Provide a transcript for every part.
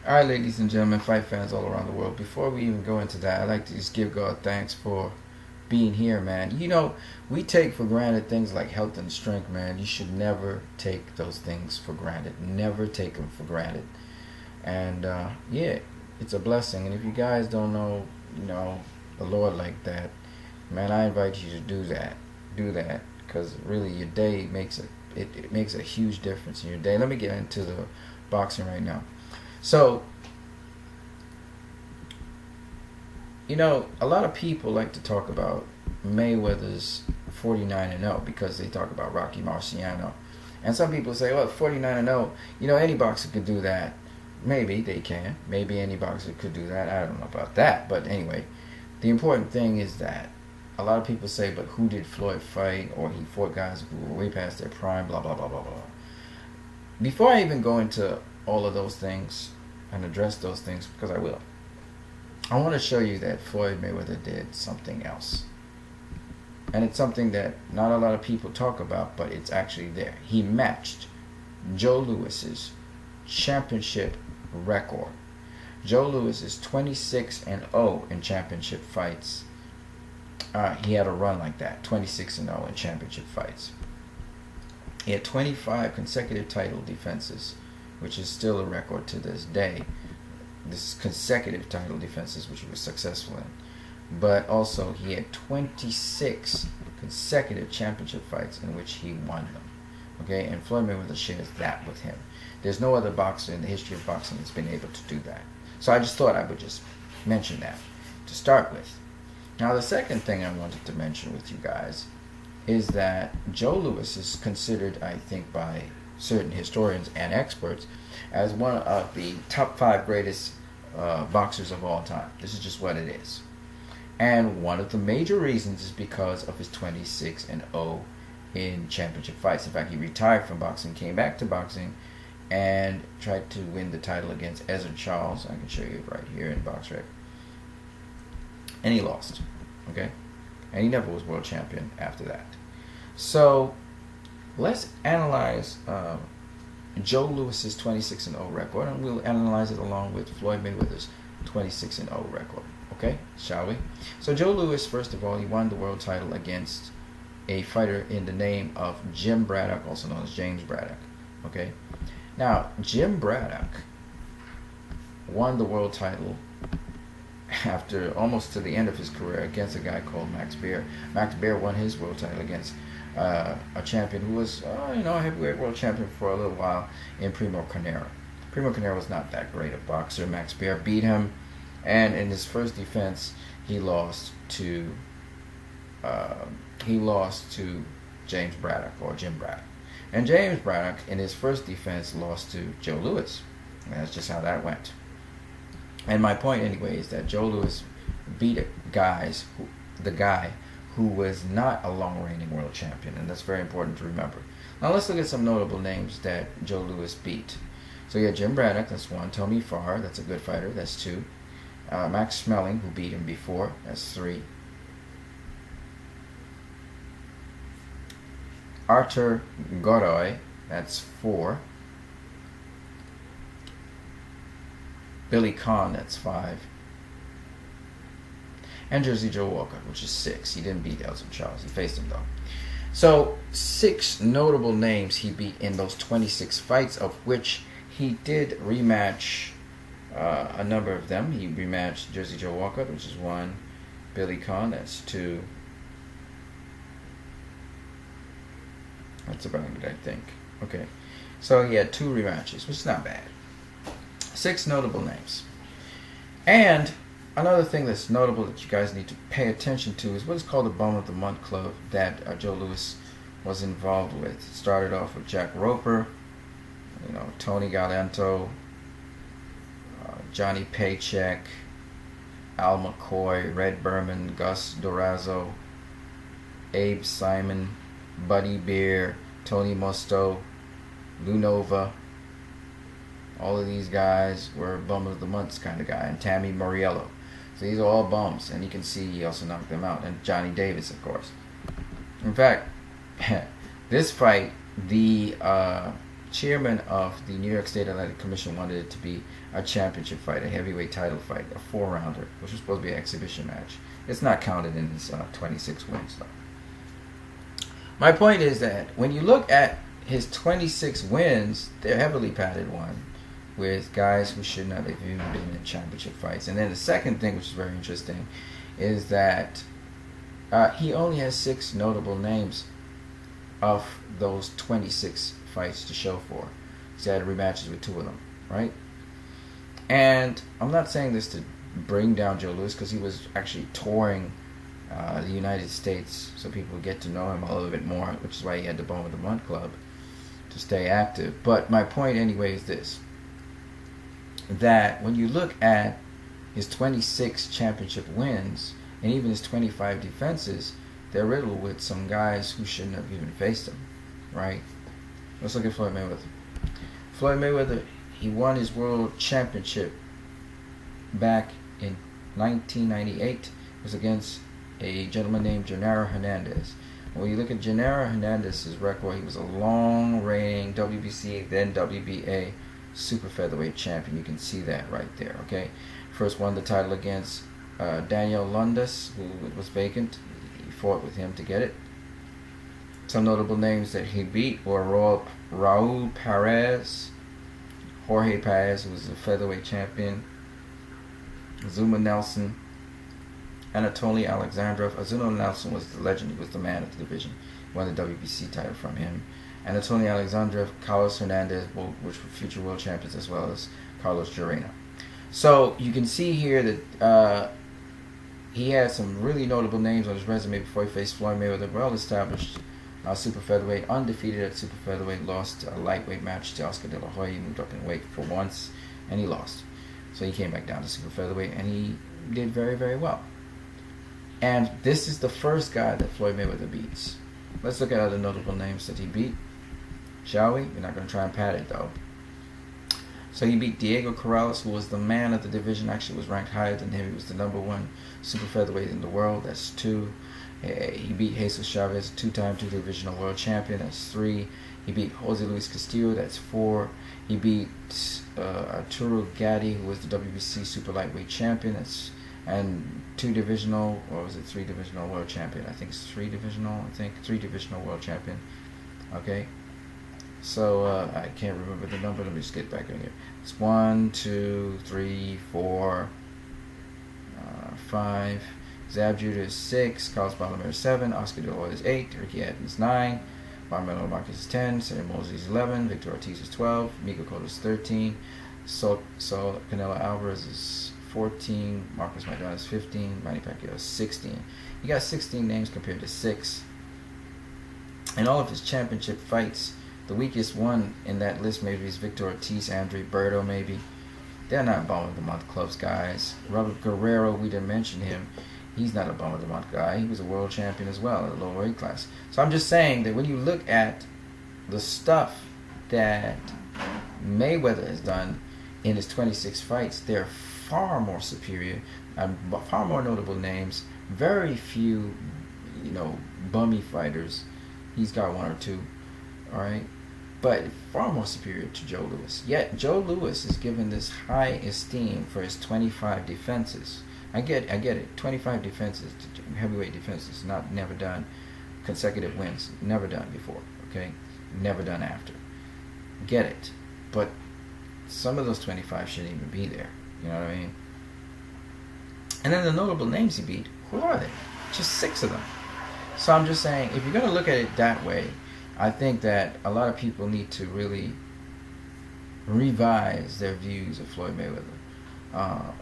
All right, ladies and gentlemen, fight fans all around the world. Before we even go into that, I'd like to just give God thanks for being here, man. You know, we take for granted things like health and strength, man. You should never take those things for granted. Never take them for granted. And yeah, it's a blessing. And if you guys don't know, the Lord like that, man, I invite you to do that. Do that, because really, your day makes it makes a huge difference in your day. Let me get into the boxing right now. So, a lot of people like to talk about Mayweather's 49-0 because they talk about Rocky Marciano. And some people say, well, 49-0, any boxer could do that. Maybe they can. Maybe any boxer could do that. I don't know about that. But anyway, the important thing is that a lot of people say, but who did Floyd fight? Or he fought guys who were way past their prime, blah, blah, blah, blah, blah. Before I even go into all of those things and address those things, because I will, I want to show you that Floyd Mayweather did something else. And it's something that not a lot of people talk about, but it's actually there. He matched Joe Louis's championship record. Joe Louis is 26-0 in championship fights. He had a run like that, 26-0 in championship fights. He had 25 consecutive title defenses, which is still a record to this day. This is consecutive title defenses, which he was successful in. But also, he had 26 consecutive championship fights in which he won them. Okay, and Floyd Mayweather shares that with him. There's no other boxer in the history of boxing that's been able to do that. So I just thought I would just mention that to start with. Now, the second thing I wanted to mention with you guys is that Joe Louis is considered, I think, by certain historians and experts as one of the top 5 greatest boxers of all time. This is just what it is. And one of the major reasons is because of his 26-0 in championship fights. In fact, he retired from boxing, came back to boxing, and tried to win the title against Ezra Charles. I can show you right here in BoxRec. And he lost. Okay? And he never was world champion after that. So, let's analyze Joe Louis's 26-0 record, and we'll analyze it along with Floyd Mayweather's 26-0 record. Okay? Shall we? So, Joe Louis, first of all, he won the world title against a fighter in the name of Jim Braddock, also known as James Braddock. Okay? Now, Jim Braddock won the world title after almost to the end of his career against a guy called Max Baer. Max Baer won his world title against a champion who was, a heavyweight world champion for a little while in Primo Carnera. Primo Carnera was not that great a boxer. Max Baer beat him, and in his first defense, he lost to James Braddock or Jim Braddock. And James Braddock, in his first defense, lost to Joe Louis. And that's just how that went. And my point, anyway, is that Joe Louis beat the guy who was not a long-reigning world champion, and that's very important to remember. Now let's look at some notable names that Joe Louis beat. So you have Jim Braddock, that's 1. Tony Farr, that's a good fighter, that's 2. Max Schmeling, who beat him before, that's 3. Arthur Godoy, that's 4. Billy Conn, that's 5. And Jersey Joe Walker, which is 6. He didn't beat Elton Charles. He faced him, though. So, 6 notable names he beat in those 26 fights, of which he did rematch a number of them. He rematched Jersey Joe Walker, which is 1. Billy Conn, that's 2. That's about it, I think. Okay. So, he had 2 rematches, which is not bad. 6 notable names. And another thing that's notable that you guys need to pay attention to is what is called the Bum of the Month Club that Joe Louis was involved with. It started off with Jack Roper, Tony Galento, Johnny Paycheck, Al McCoy, Red Berman, Gus Dorazzo, Abe Simon, Buddy Beer, Tony Musto, Lou Nova. All of these guys were Bum of the Month kind of guy. And Tammy Moriello. So these are all bums. And you can see he also knocked them out. And Johnny Davis, of course. In fact, this fight, the chairman of the New York State Athletic Commission wanted it to be a championship fight, a heavyweight title fight, a 4-rounder, which was supposed to be an exhibition match. It's not counted in his 26 wins, though. My point is that when you look at his 26 wins, they're heavily padded one with guys who should not have even been in championship fights. And then the second thing, which is very interesting, is that he only has 6 notable names of those 26 fights to show for. He's had rematches with 2 of them, right? And I'm not saying this to bring down Joe Louis, because he was actually touring the United States so people would get to know him a little bit more, which is why he had the Bone of the Month Club to stay active. But my point anyway is this, that when you look at his 26 championship wins and even his 25 defenses, they're riddled with some guys who shouldn't have even faced him, right? Let's look at Floyd Mayweather. Floyd Mayweather, he won his world championship back in 1998. It was against a gentleman named Gennaro Hernandez. When you look at Gennaro Hernandez's record, he was a long-reigning WBC, then WBA super featherweight champion. You can see that right there, okay? First won the title against Daniel Lundas, who was vacant. He fought with him to get it. Some notable names that he beat were Raul Perez, Jorge Perez, who was the featherweight champion, Zuma Nelson, Anatoly Alexandrov. Zuma Nelson was the legend. He was the man of the division. He won the WBC title from him. Anatoly Alexandrov, Carlos Hernandez, which were future world champions, as well as Carlos Jorena. So you can see here that he had some really notable names on his resume before he faced Floyd Mayweather. Well-established super featherweight, undefeated at super featherweight, lost a lightweight match to Oscar De La Hoya. He moved up in weight for once, and he lost. So he came back down to super featherweight, and he did very, very well. And this is the first guy that Floyd Mayweather beats. Let's look at other notable names that he beat, shall we? We're not going to try and pad it, though. So he beat Diego Corrales, who was the man of the division, actually was ranked higher than him. He was the #1 super featherweight in the world. That's 2. He beat Jesus Chavez, 2-time 2-divisional world champion. That's 3. He beat Jose Luis Castillo. That's 4. He beat Arturo Gatti, who was the WBC super lightweight champion. And 2-divisional, or was it 3-divisional world champion? I think it's 3-divisional. 3-divisional world champion. Okay. So I can't remember the number. Let me just get back in here. It's 1, 2, 3, 4, 5. Zab Judah is 6. Carlos Baldomero is 7. Oscar De La Hoya is 8. Ricky Hatton is 9. Barmelo Marquez is 10. Sam Mosley is 11. Victor Ortiz is 12. Miguel Cotto is 13. So Canelo Alvarez is 14. Marcos Maidana is 15. Manny Pacquiao is 16. He got 16 names compared to 6. In all of his championship fights, the weakest one in that list maybe is Victor Ortiz, Andre Berto maybe. They're not Bone of the Month clubs, guys. Robert Guerrero, we didn't mention him. He's not a Bone of the Month guy. He was a world champion as well at a lower weight class. So I'm just saying that when you look at the stuff that Mayweather has done in his 26 fights, they're far more superior, far more notable names. Very few, bummy fighters. He's got 1 or 2, all right? But far more superior to Joe Louis. Yet Joe Louis is given this high esteem for his 25 defenses. I get it. 25 defenses, heavyweight defenses, never done. Consecutive wins, never done before. Okay, never done after. Get it, but some of those 25 shouldn't even be there. You know what I mean? And then the notable names he beat, who are they? Just 6 of them. So I'm just saying, if you're going to look at it that way, I think that a lot of people need to really revise their views of Floyd Mayweather.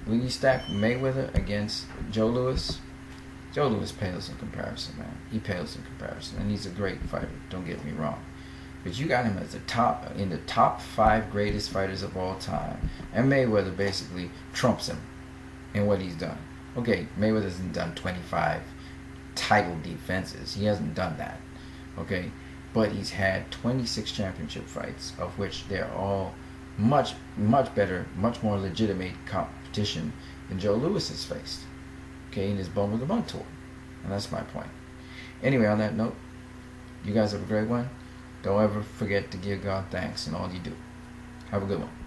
When you stack Mayweather against Joe Louis pales in comparison, man. He pales in comparison, and he's a great fighter. Don't get me wrong, but you got him as in the top 5 greatest fighters of all time, and Mayweather basically trumps him in what he's done. Okay, Mayweather hasn't done 25 title defenses. He hasn't done that. Okay, but he's had 26 championship fights, of which they're all much better, much more legitimate competition than Joe Louis has faced. Okay, in his Bone of the Month tour. And that's my point. Anyway, on that note, you guys have a great one. Don't ever forget to give God thanks in all you do. Have a good one.